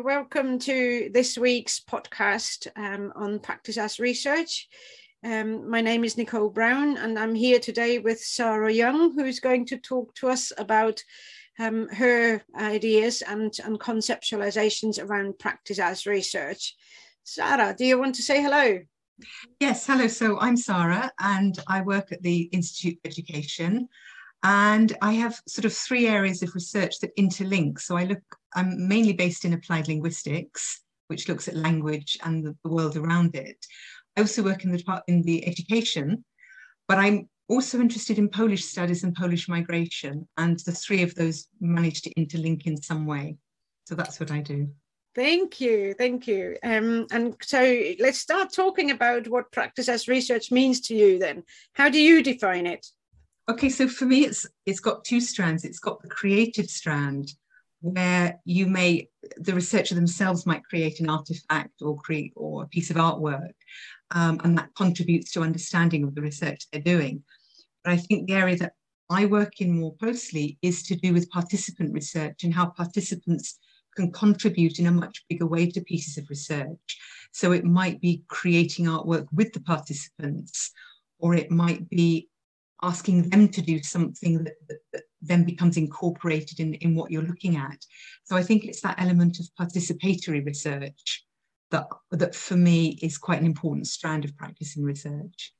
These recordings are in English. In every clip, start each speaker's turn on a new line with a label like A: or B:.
A: welcome to this week's podcast on Practice as Research. My name is Nicole Brown, and I'm here today with Sara Young, who's going to talk to us about her ideas and conceptualizations around practice as research. Sara, do you want to say hello?
B: Yes, hello. So I'm Sara, and I work at the Institute of Education. And I have sort of three areas of research that interlink. So I'm mainly based in applied linguistics, which looks at language and the world around it. I also work in the education, but I'm also interested in Polish studies and Polish migration. And the three of those manage to interlink in some way. So that's what I do.
A: Thank you. And so let's start talking about what practice as research means to you then. How do you define it?
B: Okay, so for me, it's got two strands. It's got the creative strand, where the researcher themselves might create an artifact or a piece of artwork, and that contributes to understanding of the research they're doing. But I think the area that I work in more closely is to do with participant research and how participants can contribute in a much bigger way to pieces of research. So it might be creating artwork with the participants, or it might be asking them to do something that then becomes incorporated in what you're looking at. So I think it's that element of participatory research that for me is quite an important strand of practice in research.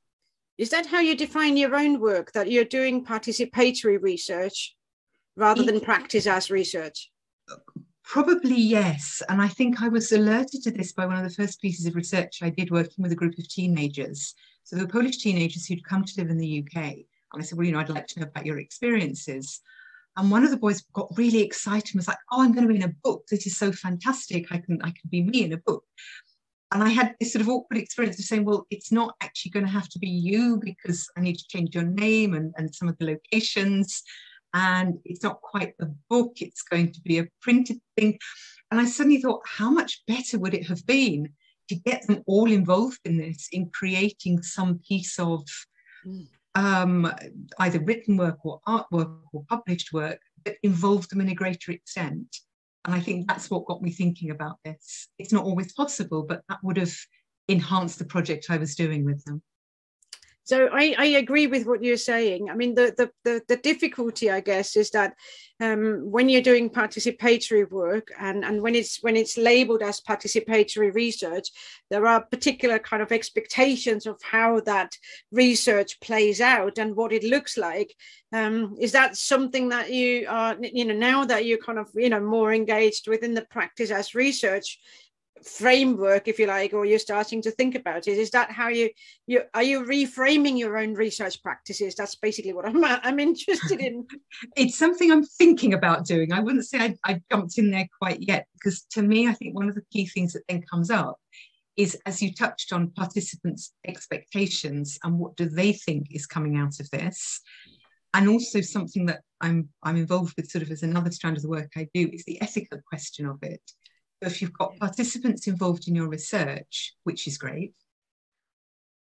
A: Is that how you define your own work, that you're doing participatory research rather than practice as research?
B: Probably yes. And I think I was alerted to this by one of the first pieces of research I did working with a group of teenagers. So there were Polish teenagers who'd come to live in the UK. And I said, well, I'd like to know about your experiences. And one of the boys got really excited and was like, oh, I'm going to be in a book. This is so fantastic. I can be me in a book. And I had this sort of awkward experience of saying, well, it's not actually going to have to be you because I need to change your name and some of the locations. And it's not quite a book. It's going to be a printed thing. And I suddenly thought, how much better would it have been to get them all involved in this, in creating some piece of either written work or artwork or published work that involved them in a greater extent. And I think that's what got me thinking about this. It's not always possible, but that would have enhanced the project I was doing with them.
A: So I agree with what you're saying. I mean, the difficulty, I guess, is that when you're doing participatory work and when it's labeled as participatory research, there are particular kind of expectations of how that research plays out and what it looks like. Is that something that you are, now that you're kind of, more engaged within the practice as research framework, if you like, or you're starting to think about it? Is that how you are you reframing your own research practices? That's basically what I'm interested in.
B: It's something I'm thinking about doing. I wouldn't say I jumped in there quite yet, because to me, I think one of the key things that then comes up is, as you touched on, participants' expectations and what do they think is coming out of this. And also something that I'm involved with sort of as another strand of the work I do is the ethical question of it. If you've got participants involved in your research, which is great,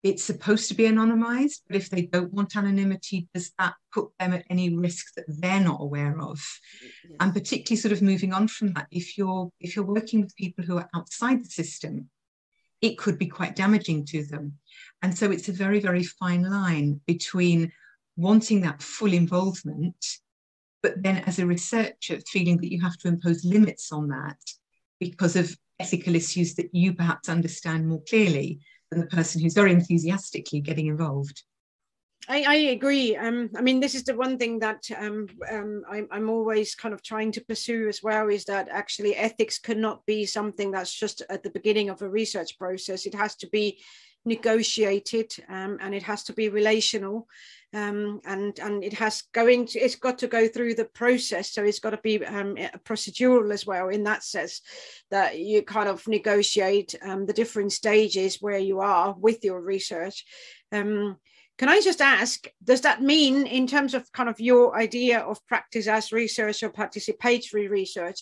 B: it's supposed to be anonymized, but if they don't want anonymity, does that put them at any risk that they're not aware of? Yes. And particularly sort of moving on from that, if you're working with people who are outside the system, it could be quite damaging to them. And so it's a very, very fine line between wanting that full involvement, but then as a researcher, feeling that you have to impose limits on that because of ethical issues that you perhaps understand more clearly than the person who's very enthusiastically getting involved.
A: I agree. I mean, this is the one thing that I'm always kind of trying to pursue as well, is that actually ethics cannot be something that's just at the beginning of a research process. It has to be negotiated and it has to be relational. And it's got to go through the process, so it's got to be procedural as well, in that sense that you kind of negotiate the different stages where you are with your research. Can I just ask, does that mean, in terms of kind of your idea of practice as research or participatory research,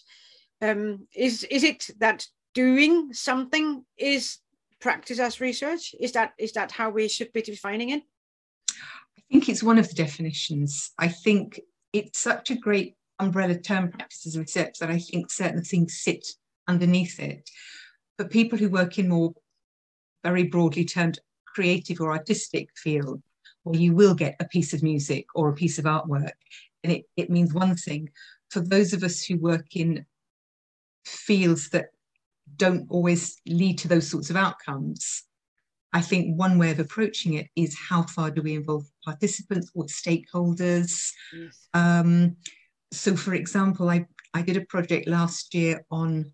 A: is it that doing something is practice as research? Is that how we should be defining it?
B: I think it's one of the definitions. I think it's such a great umbrella term, practice as research, that I think certain things sit underneath it. For people who work in more very broadly termed creative or artistic field, where you will get a piece of music or a piece of artwork, and it means one thing. For those of us who work in fields that don't always lead to those sorts of outcomes, I think one way of approaching it is how far do we involve participants or stakeholders? Yes. So, for example, I did a project last year on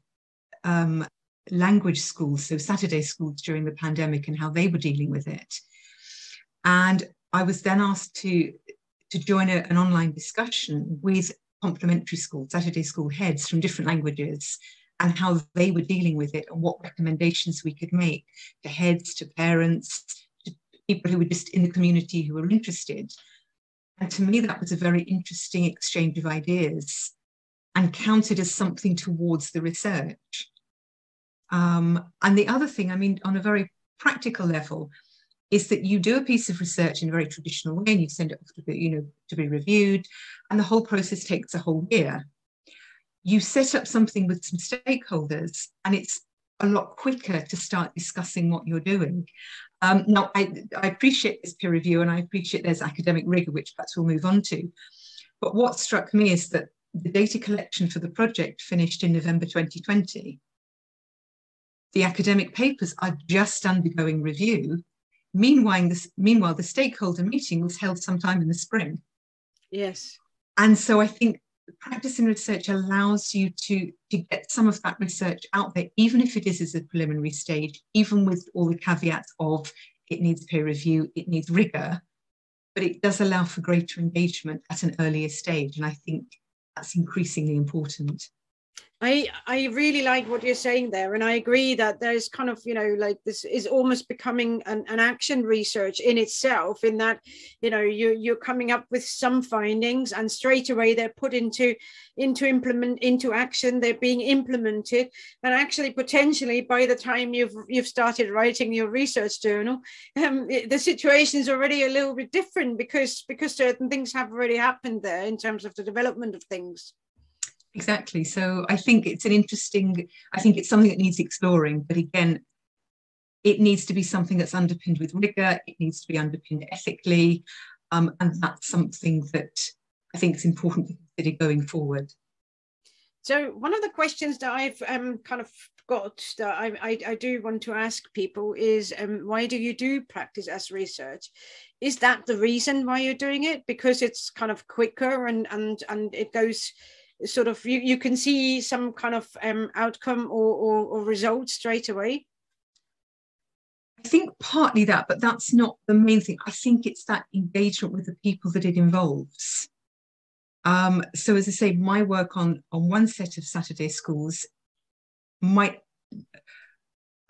B: language schools, so Saturday schools during the pandemic and how they were dealing with it. And I was then asked to join an online discussion with complementary schools, Saturday school heads from different languages, and how they were dealing with it and what recommendations we could make to heads, to parents, to people who were just in the community who were interested. And to me, that was a very interesting exchange of ideas and counted as something towards the research. And the other thing, I mean, on a very practical level, is that you do a piece of research in a very traditional way and you send it off to be reviewed, and the whole process takes a whole year. You set up something with some stakeholders and it's a lot quicker to start discussing what you're doing. Now, I appreciate this peer review and I appreciate there's academic rigor, which perhaps we'll move on to. But what struck me is that the data collection for the project finished in November 2020. The academic papers are just undergoing review. Meanwhile, the stakeholder meeting was held sometime in the spring.
A: Yes.
B: And so I think practice in research allows you to get some of that research out there, even if it is as a preliminary stage, even with all the caveats of it needs peer review, it needs rigor, but it does allow for greater engagement at an earlier stage. And I think that's increasingly important.
A: I really like what you're saying there, and I agree that there's kind of, like this is almost becoming an action research in itself, in that, you're coming up with some findings and straight away they're put into action, they're being implemented, and actually potentially by the time you've started writing your research journal, the situation is already a little bit different because certain things have already happened there in terms of the development of things.
B: Exactly. So I think it's something that needs exploring, but again, it needs to be something that's underpinned with rigor, it needs to be underpinned ethically, and that's something that I think is important to consider going forward.
A: So one of the questions that I've kind of got that I do want to ask people is, why do you do practice as research? Is that the reason why you're doing it? Because it's kind of quicker and it goes sort of, you can see some kind of outcome or result straight away?
B: I think partly that, but that's not the main thing. I think it's that engagement with the people that it involves. So as I say, my work on one set of Saturday schools might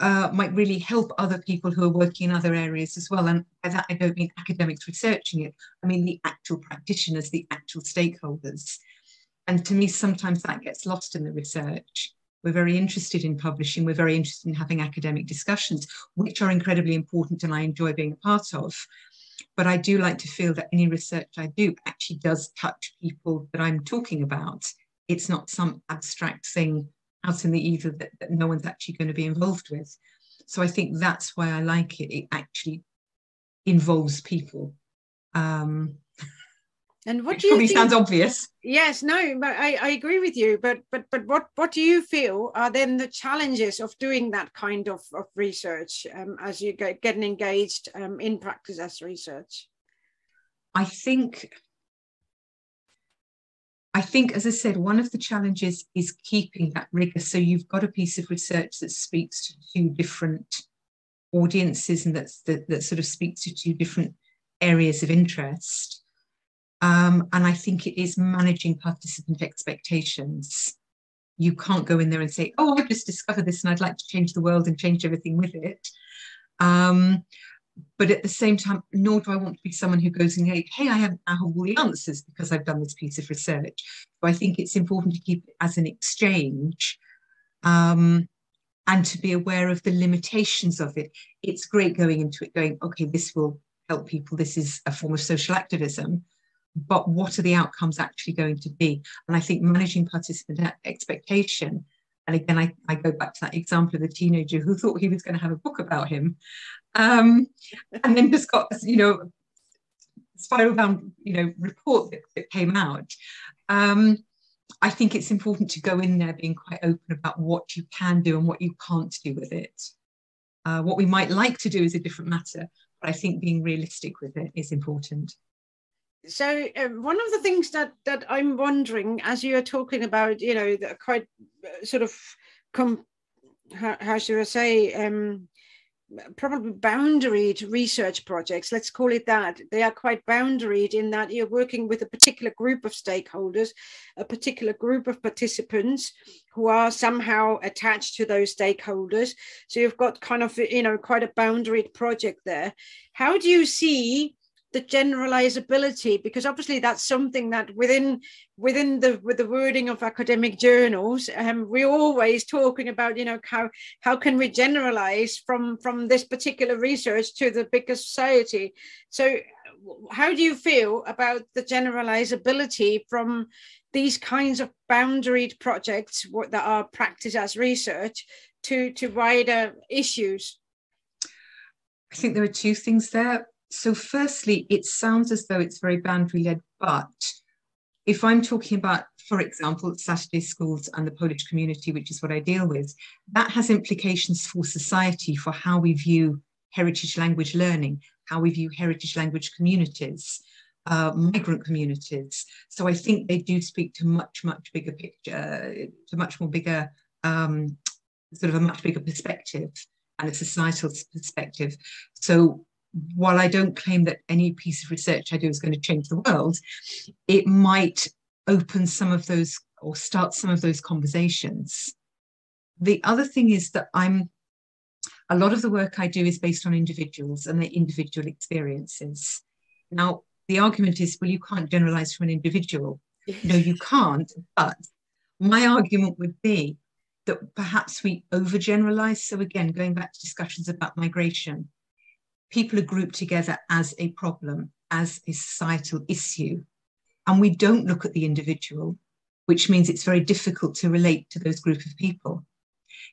B: really help other people who are working in other areas as well. And by that, I don't mean academics researching it. I mean the actual practitioners, the actual stakeholders. And to me, sometimes that gets lost in the research. We're very interested in publishing. We're very interested in having academic discussions, which are incredibly important and I enjoy being a part of. But I do like to feel that any research I do actually does touch people that I'm talking about. It's not some abstract thing out in the ether that no one's actually going to be involved with. So I think that's why I like it. It actually involves people. And what do you think? Probably sounds obvious.
A: Yes, no, but I agree with you. But what do you feel are then the challenges of doing that kind of research as you getting engaged in practice as research?
B: I think, as I said, one of the challenges is keeping that rigor. So you've got a piece of research that speaks to two different audiences and that sort of speaks to two different areas of interest. And I think it is managing participant expectations. You can't go in there and say, oh, I've just discovered this and I'd like to change the world and change everything with it. But at the same time, nor do I want to be someone who goes and hey, I haven't now all the answers because I've done this piece of research. So I think it's important to keep it as an exchange and to be aware of the limitations of it. It's great going into it going, okay, this will help people. This is a form of social activism. But what are the outcomes actually going to be? And I think managing participant expectation And again, I go back to that example of the teenager who thought he was going to have a book about him, and then just got, spiral bound, report that came out. I think it's important to go in there being quite open about what you can do and what you can't do with it. What we might like to do is a different matter, but I think being realistic with it is important.
A: So one of the things that I'm wondering, as you're talking about, the quite sort of, how should I say, probably boundaried research projects, let's call it that. They are quite boundaried in that you're working with a particular group of stakeholders, a particular group of participants who are somehow attached to those stakeholders. So you've got kind of, quite a boundaried project there. How do you see the generalizability? Because obviously that's something that within the wording of academic journals, we're always talking about, how can we generalize from this particular research to the bigger society. So how do you feel about the generalizability from these kinds of boundaried projects that are practiced as research to wider issues?
B: I think there are two things there. So firstly, it sounds as though it's very boundary-led, but if I'm talking about, for example, Saturday schools and the Polish community, which is what I deal with, that has implications for society, for how we view heritage language learning, how we view heritage language communities, migrant communities. So I think they do speak to much bigger picture, to much more bigger, sort of a much bigger perspective and a societal perspective. So while I don't claim that any piece of research I do is going to change the world, it might open some of those or start some of those conversations. The other thing is that a lot of the work I do is based on individuals and their individual experiences. Now, the argument is, well, you can't generalize from an individual. No, you can't. But my argument would be that perhaps we overgeneralize. So again, going back to discussions about migration, people are grouped together as a problem, as a societal issue, and we don't look at the individual, which means it's very difficult to relate to those group of people.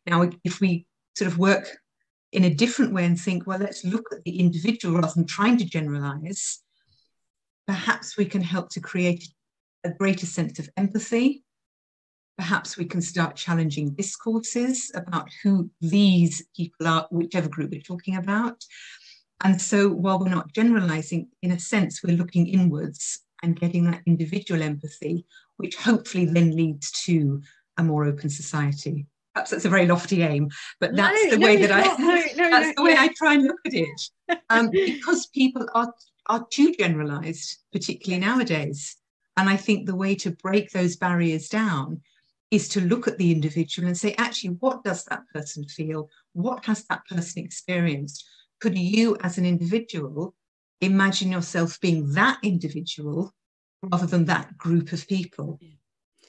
B: Now, if we sort of work in a different way and think, well, let's look at the individual rather than trying to generalize, perhaps we can help to create a greater sense of empathy. Perhaps we can start challenging discourses about who these people are, whichever group we're talking about. And so while we're not generalizing, in a sense, we're looking inwards and getting that individual empathy, which hopefully then leads to a more open society. Perhaps that's a very lofty aim, but that's the way that I try and look at it. Because people are too generalized, particularly nowadays. And I think the way to break those barriers down is to look at the individual and say, actually, what does that person feel? What has that person experienced? Could you, as an individual, imagine yourself being that individual rather than that group of people?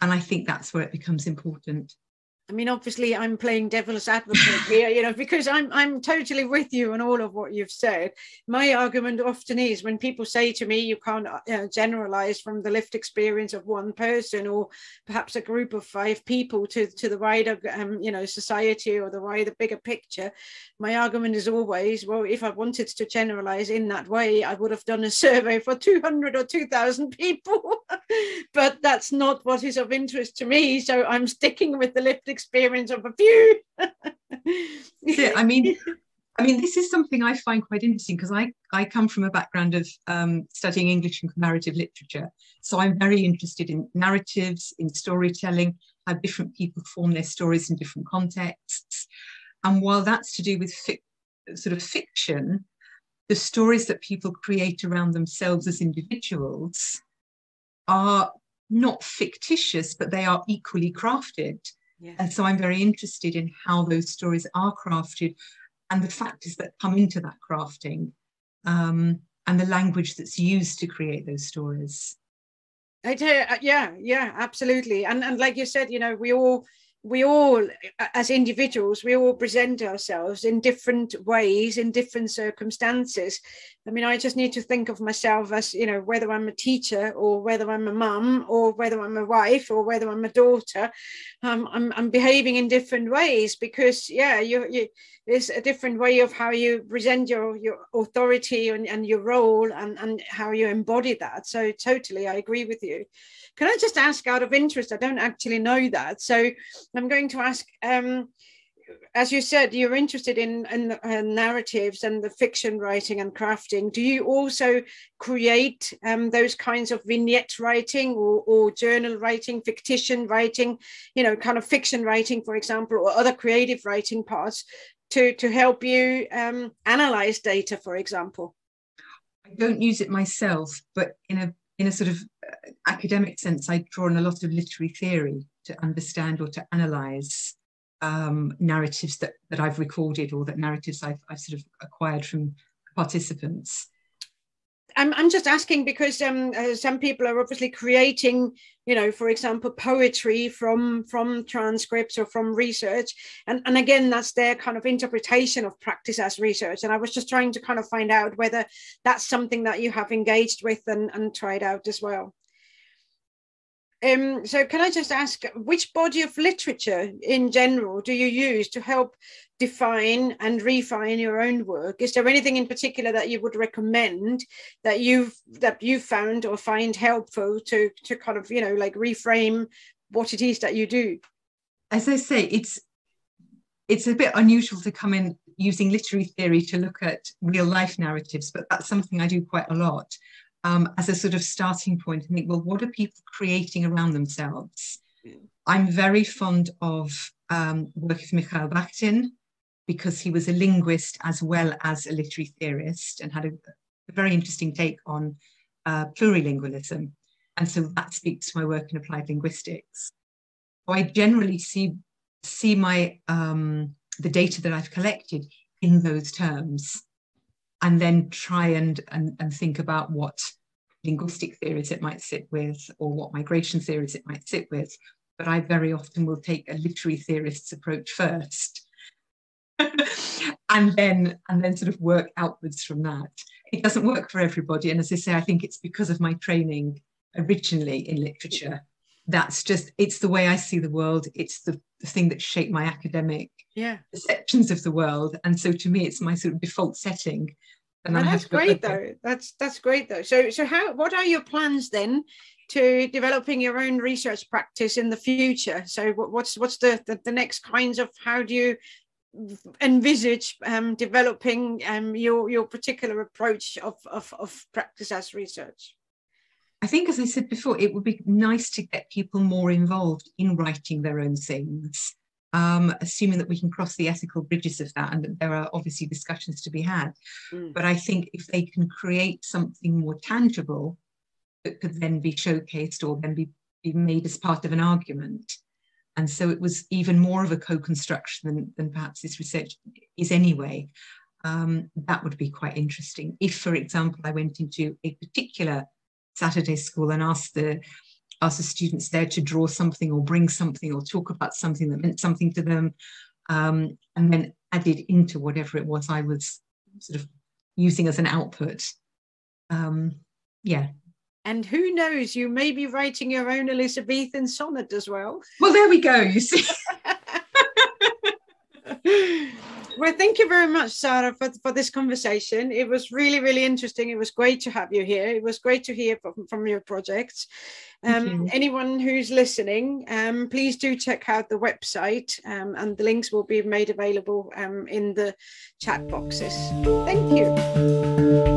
B: And I think that's where it becomes important.
A: I mean, obviously, I'm playing devil's advocate here, because I'm totally with you on all of what you've said. My argument often is when people say to me, you can't generalize from the lived experience of one person or perhaps a group of 5 people to the wider, society or the wider, bigger picture. My argument is always, well, if I wanted to generalize in that way, I would have done a survey for 200 or 2,000 people. But that's not what is of interest to me. So I'm sticking with the lived experience of a few.
B: Yeah, I mean, this is something I find quite interesting because I come from a background of studying English and comparative literature. So I'm very interested in narratives, in storytelling, how different people form their stories in different contexts. And while that's to do with sort of fiction, the stories that people create around themselves as individuals are not fictitious, but they are equally crafted. Yes. And so I'm very interested in how those stories are crafted and the factors that come into that crafting, and the language that's used to create those stories.
A: Yeah, absolutely. And like you said, we all we all, as individuals, we all present ourselves in different ways, in different circumstances. I mean, I just need to think of myself as, you know, whether I'm a teacher or whether I'm a mum or whether I'm a wife or whether I'm a daughter, I'm behaving in different ways because, yeah, there's a different way of how you present your authority and your role and how you embody that. So totally, I agree with you. Can I just ask out of interest? I don't actually know that. So I'm going to ask, as you said, you're interested in narratives and the fiction writing and crafting. Do you also create those kinds of vignette writing or journal writing, fictitious writing, you know, kind of fiction writing, for example, or other creative writing parts to help you analyze data, for example?
B: I don't use it myself, but in a sort of academic sense, I draw on a lot of literary theory to understand or to analyze narratives that I've recorded or that narratives I've sort of acquired from participants.
A: I'm just asking because some people are obviously creating, you know, for example, poetry from transcripts or from research. And again, that's their kind of interpretation of practice as research. And I was just trying to kind of find out whether that's something that you have engaged with and tried out as well. So can I just ask, which body of literature in general do you use to help define and refine your own work? Is there anything in particular that you would recommend that you've found or find helpful to kind of, you know, like reframe what it is that you do?
B: As I say, it's a bit unusual to come in using literary theory to look at real life narratives, but that's something I do quite a lot. As a sort of starting point, I think, well, what are people creating around themselves? I'm very fond of work of Mikhail Bakhtin because he was a linguist as well as a literary theorist and had a very interesting take on plurilingualism. And so that speaks to my work in applied linguistics. So I generally see my the data that I've collected in those terms, and then try and think about what linguistic theories it might sit with or what migration theories it might sit with. But I very often will take a literary theorist's approach first and then sort of work outwards from that. It doesn't work for everybody. And as I say, I think it's because of my training originally in literature. It's the way I see the world. It's the thing that shaped my academic perceptions of the world. And so to me, it's my sort of default setting. And
A: that's great though. That's great though. So what are your plans then to developing your own research practice in the future? So what's the next kinds of, how do you envisage developing your particular approach of practice as research?
B: I think, as I said before, it would be nice to get people more involved in writing their own things, assuming that we can cross the ethical bridges of that, and that there are obviously discussions to be had. But I think if they can create something more tangible that could then be showcased or then be made as part of an argument, and so it was even more of a co-construction than perhaps this research is anyway, that would be quite interesting. If, for example, I went into a particular Saturday school and asked the students there to draw something or bring something or talk about something that meant something to them, and then added into whatever it was I was sort of using as an output.
A: And who knows, you may be writing your own Elizabethan sonnet as well.
B: Well, there we go, you see.
A: Well, thank you very much, Sara, for this conversation. It was really, really interesting. It was great to have you here. It was great to hear from your projects. Anyone who's listening, please do check out the website, and the links will be made available in the chat boxes. Thank you.